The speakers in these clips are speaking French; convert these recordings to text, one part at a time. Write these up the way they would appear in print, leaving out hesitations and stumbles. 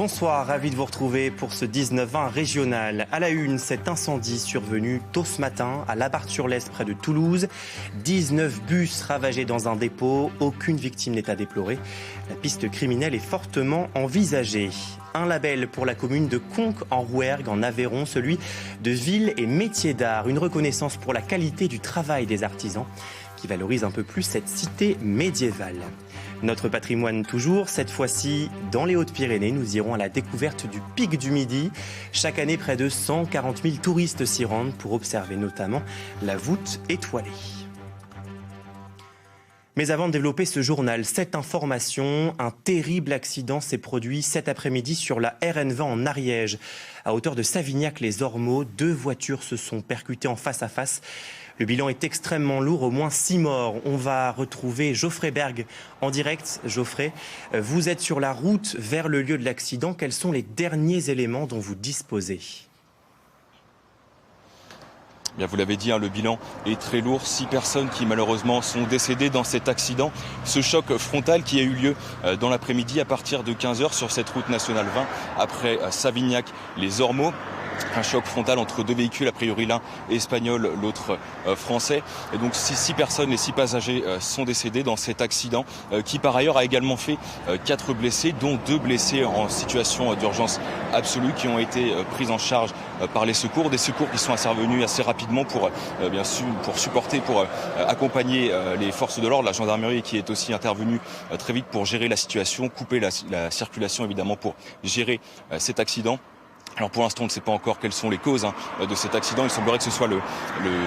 Bonsoir, ravi de vous retrouver pour ce 19-20 régional. À la une, cet incendie survenu tôt ce matin à Labarthe-sur-Lez près de Toulouse. 19 bus ravagés dans un dépôt, aucune victime n'est à déplorer. La piste criminelle est fortement envisagée. Un label pour la commune de Conques en Rouergue en Aveyron, celui de Ville et Métiers d'Art. Une reconnaissance pour la qualité du travail des artisans qui valorise un peu plus cette cité médiévale. Notre patrimoine toujours, cette fois-ci dans les Hautes-Pyrénées, nous irons à la découverte du Pic du Midi. Chaque année, près de 140 000 touristes s'y rendent pour observer notamment la voûte étoilée. Mais avant de développer ce journal, cette information, un terrible accident s'est produit cet après-midi sur la RN20 en Ariège. À hauteur de Savignac-les-Ormeaux, 2 voitures se sont percutées en face à face. Le bilan est extrêmement lourd, au moins 6 morts. On va retrouver Geoffrey Berg en direct. Geoffrey, vous êtes sur la route vers le lieu de l'accident. Quels sont les derniers éléments dont vous disposez ? Bien, vous l'avez dit, le bilan est très lourd. 6 personnes qui malheureusement sont décédées dans cet accident. Ce choc frontal qui a eu lieu dans l'après-midi à partir de 15h sur cette route nationale 20 après Savignac-les-Ormeaux. Un choc frontal entre 2 véhicules, a priori l'un espagnol, l'autre français. Et donc 6 personnes, les 6 passagers sont décédés dans cet accident qui par ailleurs a également fait 4 blessés, dont 2 blessés en situation d'urgence absolue qui ont été pris en charge par les secours. Des secours qui sont intervenus assez rapidement pour supporter, pour accompagner les forces de l'ordre, la gendarmerie qui est aussi intervenue très vite pour gérer la situation, couper la circulation évidemment pour gérer cet accident. Alors pour l'instant, on ne sait pas encore quelles sont les causes de cet accident. Il semblerait que ce soit le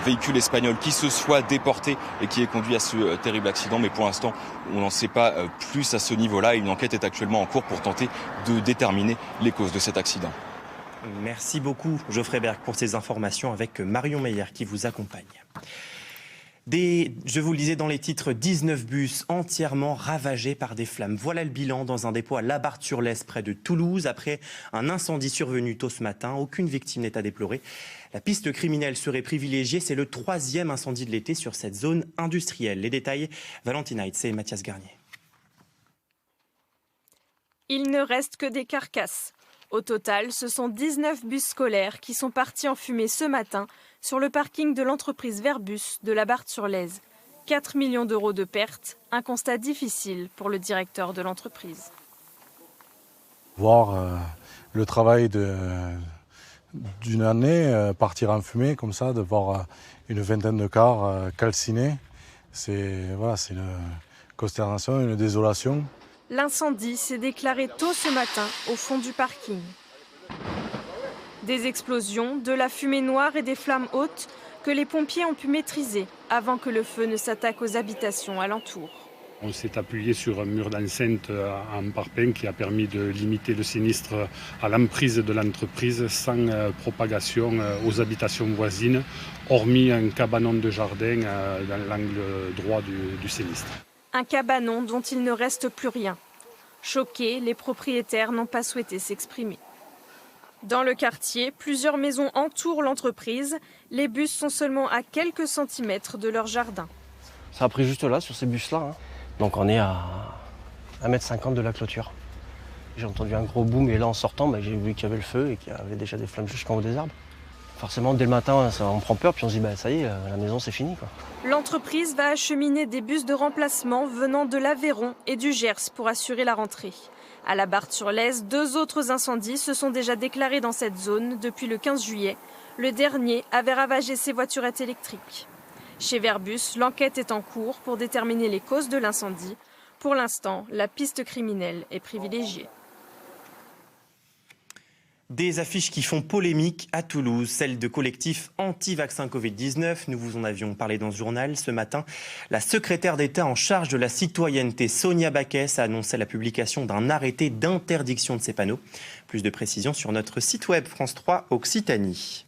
véhicule espagnol qui se soit déporté et qui ait conduit à ce terrible accident. Mais pour l'instant, on n'en sait pas plus à ce niveau-là. Une enquête est actuellement en cours pour tenter de déterminer les causes de cet accident. Merci beaucoup Geoffrey Berg pour ces informations avec Marion Meyer qui vous accompagne. Je vous le disais dans les titres, 19 bus entièrement ravagés par des flammes. Voilà le bilan dans un dépôt à Labarthe-sur-Lez près de Toulouse. Après un incendie survenu tôt ce matin, aucune victime n'est à déplorer. La piste criminelle serait privilégiée. C'est le 3e incendie de l'été sur cette zone industrielle. Les détails, Valentine Heitz et Mathias Garnier. Il ne reste que des carcasses. Au total, ce sont 19 bus scolaires qui sont partis en fumée ce matin sur le parking de l'entreprise Verbus de Labarthe-sur-Lez. 4 millions d'euros de pertes, un constat difficile pour le directeur de l'entreprise. Voir le travail d'une année partir en fumée comme ça, de voir une vingtaine de cars calcinés, c'est une consternation, une désolation. L'incendie s'est déclaré tôt ce matin au fond du parking. Des explosions, de la fumée noire et des flammes hautes que les pompiers ont pu maîtriser avant que le feu ne s'attaque aux habitations alentours. On s'est appuyé sur un mur d'enceinte en parpaing qui a permis de limiter le sinistre à l'emprise de l'entreprise sans propagation aux habitations voisines, hormis un cabanon de jardin dans l'angle droit du sinistre. Un cabanon dont il ne reste plus rien. Choqués, les propriétaires n'ont pas souhaité s'exprimer. Dans le quartier, plusieurs maisons entourent l'entreprise. Les bus sont seulement à quelques centimètres de leur jardin. Ça a pris juste là, sur ces bus-là. Donc on est à 1,50 m de la clôture. J'ai entendu un gros boom et là en sortant, j'ai vu qu'il y avait le feu et qu'il y avait déjà des flammes jusqu'en haut des arbres. Forcément, dès le matin, on prend peur, puis on se dit, ça y est, la maison, c'est fini, quoi. L'entreprise va acheminer des bus de remplacement venant de l'Aveyron et du Gers pour assurer la rentrée. À Labarthe-sur-Lez, 2 autres incendies se sont déjà déclarés dans cette zone depuis le 15 juillet. Le dernier avait ravagé ses voiturettes électriques. Chez Verbus, l'enquête est en cours pour déterminer les causes de l'incendie. Pour l'instant, la piste criminelle est privilégiée. Des affiches qui font polémique à Toulouse, celle de collectifs anti-vaccin Covid-19. Nous vous en avions parlé dans ce journal ce matin. La secrétaire d'État en charge de la citoyenneté, Sonia Baquès, a annoncé la publication d'un arrêté d'interdiction de ces panneaux. Plus de précisions sur notre site web France 3 Occitanie.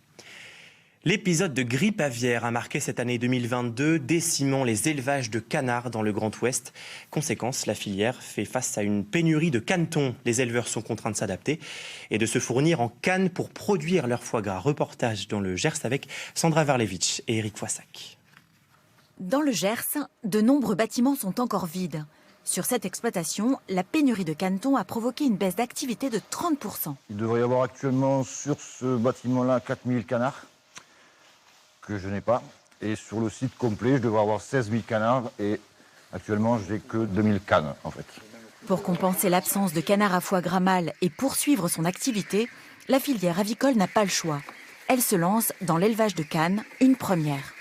L'épisode de grippe aviaire a marqué cette année 2022, décimant les élevages de canards dans le Grand Ouest. Conséquence, la filière fait face à une pénurie de canetons. Les éleveurs sont contraints de s'adapter et de se fournir en cannes pour produire leur foie gras. Reportage dans le Gers avec Sandra Varlevitch et Eric Foissac. Dans le Gers, de nombreux bâtiments sont encore vides. Sur cette exploitation, la pénurie de canneton a provoqué une baisse d'activité de 30%. Il devrait y avoir actuellement sur ce bâtiment-là 4000 canards, que je n'ai pas. Et sur le site complet, je devrais avoir 16 000 canards et actuellement, je n'ai que 2000 cannes en fait. Pour compenser l'absence de canards à foie gras mâle et poursuivre son activité, la filière avicole n'a pas le choix. Elle se lance dans l'élevage de cannes, une première.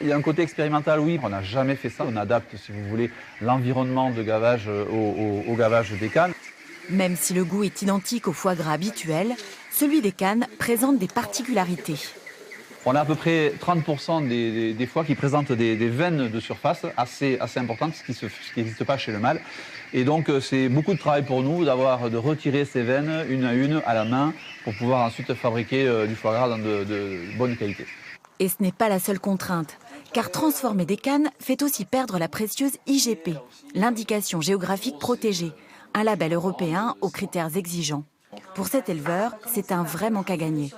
Il y a un côté expérimental, oui, on n'a jamais fait ça. On adapte, si vous voulez, l'environnement de gavage au gavage des cannes. Même si le goût est identique au foie gras habituel, celui des cannes présente des particularités. On a à peu près 30% des foies qui présentent des veines de surface assez importantes, ce qui n'existe pas chez le mâle. Et donc c'est beaucoup de travail pour nous de retirer ces veines une à une à la main pour pouvoir ensuite fabriquer du foie gras dans de bonne qualité. Et ce n'est pas la seule contrainte, car transformer des cannes fait aussi perdre la précieuse IGP, l'indication géographique protégée, un label européen aux critères exigeants. Pour cet éleveur, c'est un vrai manque à gagner.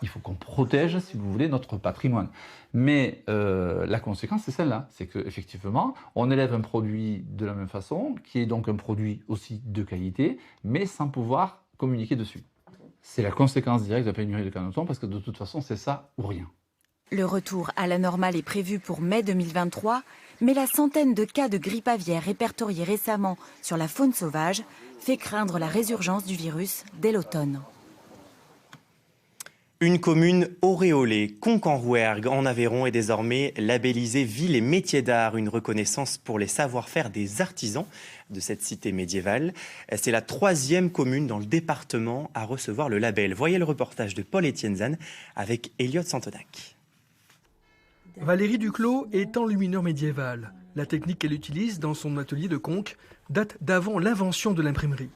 Il faut qu'on protège, si vous voulez, notre patrimoine. Mais la conséquence, c'est celle-là. C'est qu'effectivement, on élève un produit de la même façon, qui est donc un produit aussi de qualité, mais sans pouvoir communiquer dessus. C'est la conséquence directe de la pénurie de canneton, parce que de toute façon, c'est ça ou rien. Le retour à la normale est prévu pour mai 2023, mais la centaine de cas de grippe aviaire répertoriés récemment sur la faune sauvage fait craindre la résurgence du virus dès l'automne. Une commune auréolée, Conques-en-Rouergue, en Aveyron, est désormais labellisée Ville et Métiers d'Art, une reconnaissance pour les savoir-faire des artisans de cette cité médiévale. C'est la 3e commune dans le département à recevoir le label. Voyez le reportage de Paul-Étienne Zan avec Elliot Santonac. Valérie Duclos est enlumineur médiéval. La technique qu'elle utilise dans son atelier de Conques date d'avant l'invention de l'imprimerie.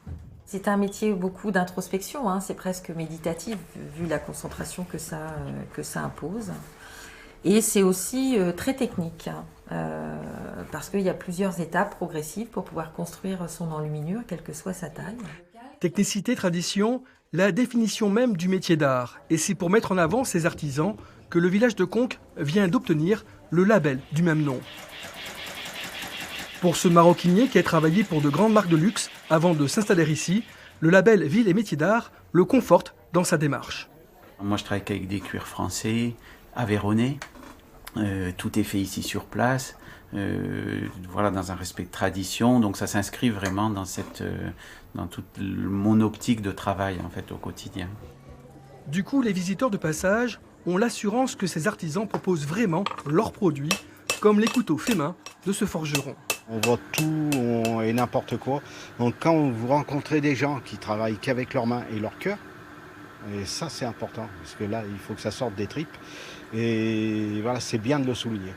C'est un métier beaucoup d'introspection, hein. C'est presque méditatif vu la concentration que ça impose. Et c'est aussi très technique, hein, parce qu'il y a plusieurs étapes progressives pour pouvoir construire son enluminure, quelle que soit sa taille. Technicité, tradition, la définition même du métier d'art. Et c'est pour mettre en avant ces artisans que le village de Conques vient d'obtenir le label du même nom. Pour ce maroquinier qui a travaillé pour de grandes marques de luxe avant de s'installer ici, le label Ville et Métiers d'Art le conforte dans sa démarche. Moi je travaille avec des cuirs français, aveyronnais, tout est fait ici sur place, voilà, dans un respect de tradition, donc ça s'inscrit vraiment dans toute mon optique de travail en fait, au quotidien. Du coup, les visiteurs de passage ont l'assurance que ces artisans proposent vraiment leurs produits, comme les couteaux faits main de ce forgeron. On voit tout et n'importe quoi. Donc quand vous rencontrez des gens qui travaillent qu'avec leurs mains et leur cœur, et ça c'est important, parce que là il faut que ça sorte des tripes. Et voilà, c'est bien de le souligner.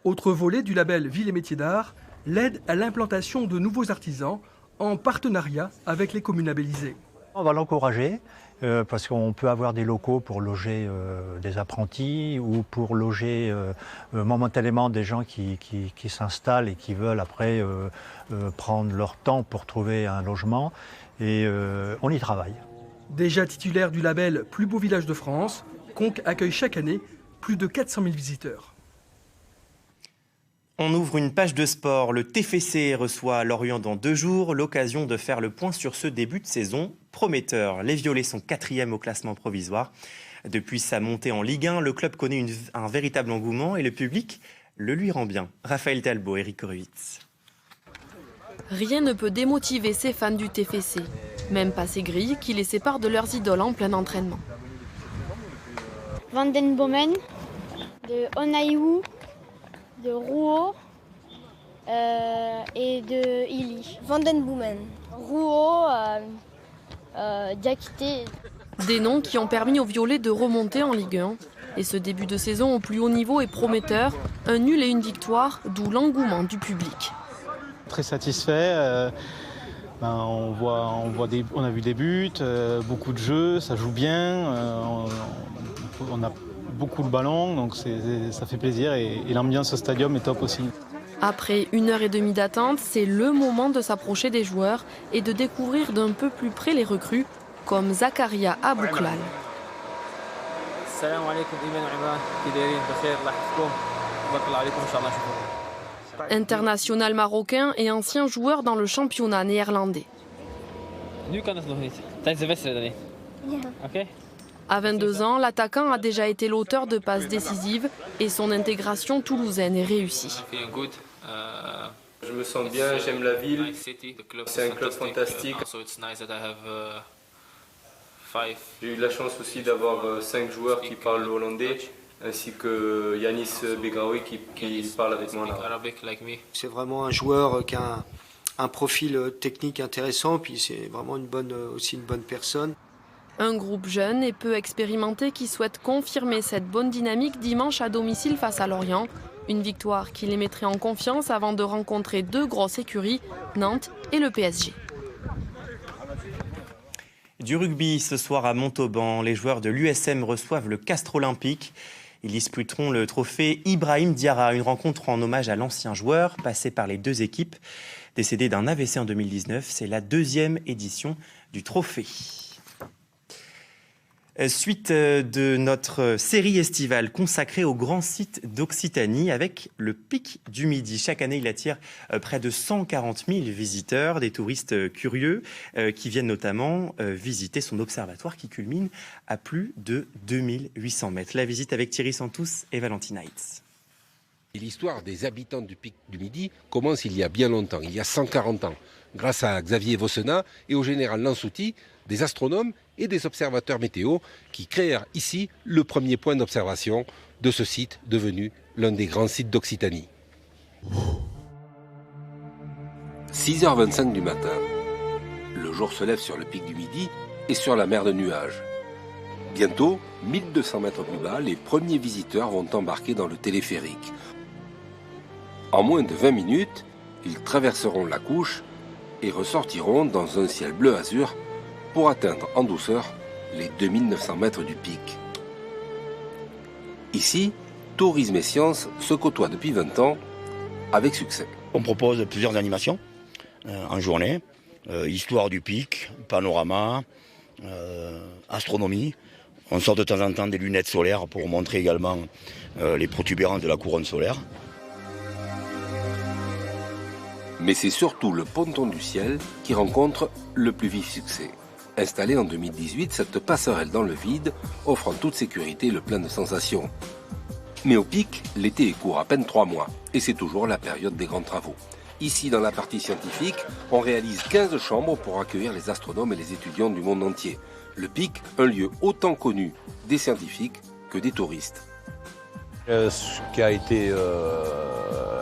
Autre volet du label Ville et Métiers d'Art, l'aide à l'implantation de nouveaux artisans en partenariat avec les communes labellisées. On va l'encourager parce qu'on peut avoir des locaux pour loger des apprentis ou pour loger momentanément des gens qui s'installent et qui veulent après prendre leur temps pour trouver un logement. Et on y travaille. Déjà titulaire du label Plus beau village de France, Conques accueille chaque année plus de 400 000 visiteurs. On ouvre une page de sport. Le TFC reçoit Lorient dans 2 jours. L'occasion de faire le point sur ce début de saison prometteur. Les Violets sont 4e au classement provisoire. Depuis sa montée en Ligue 1, le club connaît un véritable engouement et le public le lui rend bien. Raphaël Talbot, Eric Horowitz. Rien ne peut démotiver ces fans du TFC. Même pas ces grilles qui les séparent de leurs idoles en plein entraînement. Van den Bomen, de Onaïou, de Rouault et de Illy. Van den Boomen, Rouault, Diakité. Des noms qui ont permis aux Violets de remonter en Ligue 1. Et ce début de saison au plus haut niveau est prometteur. Un nul et une victoire, d'où l'engouement du public. Très satisfait. On a vu des buts, beaucoup de jeux, ça joue bien. On a beaucoup de ballons, donc ça fait plaisir et l'ambiance au stadium est top aussi. Après 1h30 d'attente, c'est le moment de s'approcher des joueurs et de découvrir d'un peu plus près les recrues, comme Zakaria Abouklal. International marocain et ancien joueur dans le championnat néerlandais. À 22 ans, l'attaquant a déjà été l'auteur de passes décisives et son intégration toulousaine est réussie. Je me sens bien, j'aime la ville, c'est un club fantastique. J'ai eu la chance aussi d'avoir 5 joueurs qui parlent le hollandais, ainsi que Yanis Begraoui qui parle avec moi en arabe. C'est vraiment un joueur qui a un profil technique intéressant, puis c'est vraiment aussi une bonne personne. Un groupe jeune et peu expérimenté qui souhaite confirmer cette bonne dynamique dimanche à domicile face à Lorient. Une victoire qui les mettrait en confiance avant de rencontrer 2 grosses écuries, Nantes et le PSG. Du rugby ce soir à Montauban, les joueurs de l'USM reçoivent le Castres Olympique. Ils disputeront le trophée Ibrahim Diarra, une rencontre en hommage à l'ancien joueur passé par les 2 équipes. Décédé d'un AVC en 2019, c'est la 2e édition du trophée. Suite de notre série estivale consacrée aux grands sites d'Occitanie avec le Pic du Midi. Chaque année, il attire près de 140 000 visiteurs, des touristes curieux qui viennent notamment visiter son observatoire qui culmine à plus de 2800 mètres. La visite avec Thierry Santous et Valentine Heitz. L'histoire des habitants du Pic du Midi commence il y a bien longtemps, il y a 140 ans, grâce à Xavier Vossenat et au général Lansouty, des astronomes et des observateurs météo qui créèrent ici le premier point d'observation de ce site devenu l'un des grands sites d'Occitanie. 6h25 du matin, le jour se lève sur le Pic du Midi et sur la mer de nuages. Bientôt, 1200 mètres plus bas, les premiers visiteurs vont embarquer dans le téléphérique. En moins de 20 minutes, ils traverseront la couche et ressortiront dans un ciel bleu azur pour atteindre en douceur les 2900 mètres du pic. Ici, tourisme et sciences se côtoient depuis 20 ans avec succès. On propose plusieurs animations en journée, histoire du pic, panorama, astronomie. On sort de temps en temps des lunettes solaires pour montrer également les protubérances de la couronne solaire. Mais c'est surtout le ponton du ciel qui rencontre le plus vif succès. Installée en 2018, cette passerelle dans le vide offre en toute sécurité le plein de sensations. Mais au pic, l'été est court, à peine 3 mois, et c'est toujours la période des grands travaux. Ici, dans la partie scientifique, on réalise 15 chambres pour accueillir les astronomes et les étudiants du monde entier. Le pic, un lieu autant connu des scientifiques que des touristes. Ce qui a été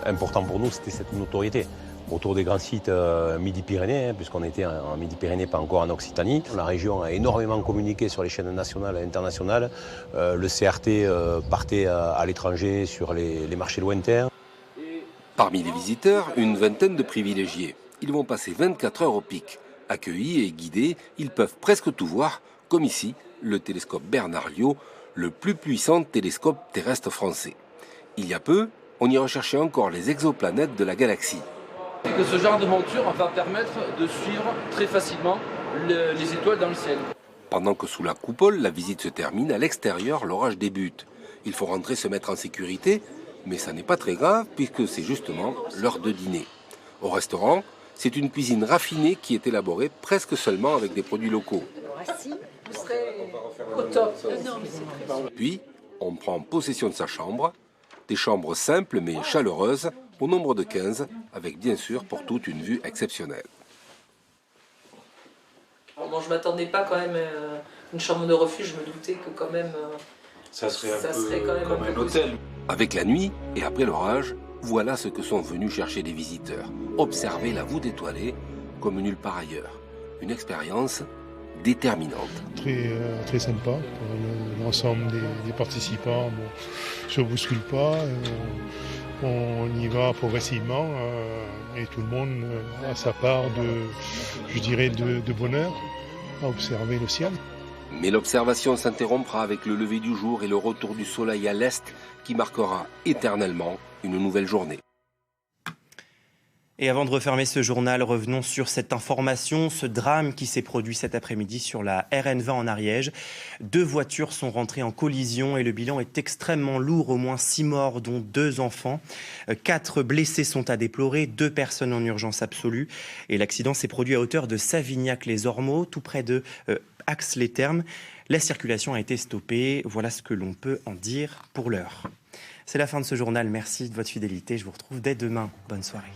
important pour nous, c'était cette notoriété autour des grands sites Midi-Pyrénées, puisqu'on était en Midi-Pyrénées, pas encore en Occitanie. La région a énormément communiqué sur les chaînes nationales et internationales. Le CRT partait à l'étranger sur les marchés lointains. Parmi les visiteurs, une vingtaine de privilégiés. Ils vont passer 24 heures au pic. Accueillis et guidés, ils peuvent presque tout voir, comme ici, le télescope Bernard Liot, le plus puissant télescope terrestre français. Il y a peu, on y recherchait encore les exoplanètes de la galaxie. Que ce genre de monture va permettre de suivre très facilement les étoiles dans le ciel. Pendant que sous la coupole, la visite se termine, à l'extérieur, l'orage débute. Il faut rentrer se mettre en sécurité, mais ça n'est pas très grave puisque c'est justement l'heure de dîner. Au restaurant, c'est une cuisine raffinée qui est élaborée presque seulement avec des produits locaux. Vous serez au top. Puis, on prend possession de sa chambre, des chambres simples mais chaleureuses, au nombre de 15, avec bien sûr pour toute une vue exceptionnelle. Bon, je ne m'attendais pas quand même à une chambre de refuge, je me doutais que quand même ça serait quand même comme un hôtel. Avec la nuit et après l'orage, voilà ce que sont venus chercher les visiteurs. Observer la voûte étoilée comme nulle part ailleurs. Une expérience déterminante. Très sympa pour l'ensemble des participants. Bon, on ne se bouscule pas, on y va progressivement et tout le monde a sa part de bonheur à observer le ciel. Mais l'observation s'interrompra avec le lever du jour et le retour du soleil à l'est qui marquera éternellement une nouvelle journée. Et avant de refermer ce journal, revenons sur cette information, ce drame qui s'est produit cet après-midi sur la RN20 en Ariège. 2 voitures sont rentrées en collision et le bilan est extrêmement lourd, au moins 6 morts, dont 2 enfants. 4 blessés sont à déplorer, 2 personnes en urgence absolue. Et l'accident s'est produit à hauteur de Savignac-les-Ormeaux, tout près de Ax-les-Thermes. La circulation a été stoppée. Voilà ce que l'on peut en dire pour l'heure. C'est la fin de ce journal. Merci de votre fidélité. Je vous retrouve dès demain. Bonne soirée.